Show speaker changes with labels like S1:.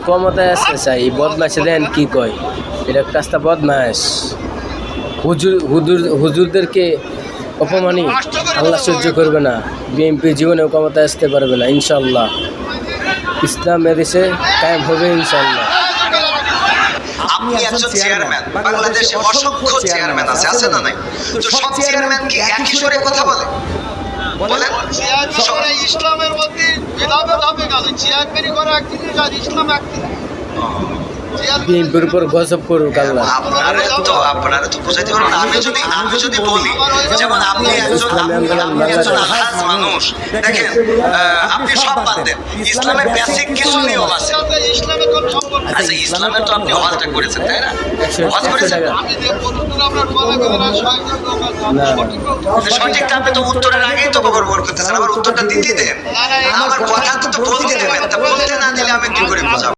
S1: ক্ষমতায় আসতে চাই বদমাইশে দেন কি কয়, এটা কাজটা বদমাইশ। হুজুরদেরকে অপমানি আল্লাহ সহ্য করবে না। বিএনপি জীবনেও ক্ষমতায় আসতে পারবে না ইনশাল্লাহ। ইসলাম এদেশে কায়েম হবে ইনশাল্লাহ।
S2: আপনি একজন চেয়ারম্যান, বাংলাদেশে অসংখ্য চেয়ারম্যান আছে না নাই? তো সব চেয়ারম্যান কি একই সুরে কথা বলে? বলেন,
S3: ইসলামের মধ্যে ভেদাভেদ হবে কেন? চেয়ারম্যানই করা এক জিনিস আর ইসলাম এক জিনিস।
S1: বিএনপির উপর গজব করুক আল্লাহ।
S2: আপনারা তো বুঝাইতে পারবেন না। আমি যদি বলি, যেমন আপনি একজন আলহাজ মানুষ, দেখেন আপনি সব বাদ দেন, ইসলামের বেসিক কিছু নিয়ম আছে।
S3: ইসলামের কোন সম্পর্ক নেই।
S2: আচ্ছা, ইসলামের তো আপনি হজটা করেছেন, তাই না? হজ করেছেন।
S3: আমি যে বলুন আপনার বলা গেলে না
S2: সঠিকটা আপনি তো উত্তরের আগেই তো গড়বড় করতেছেন, আবার উত্তরটা দিতে দেন। আমার কথা তো বলতে দেবেন, তা বলতে না দিলে আমি কি করে বোঝাবো?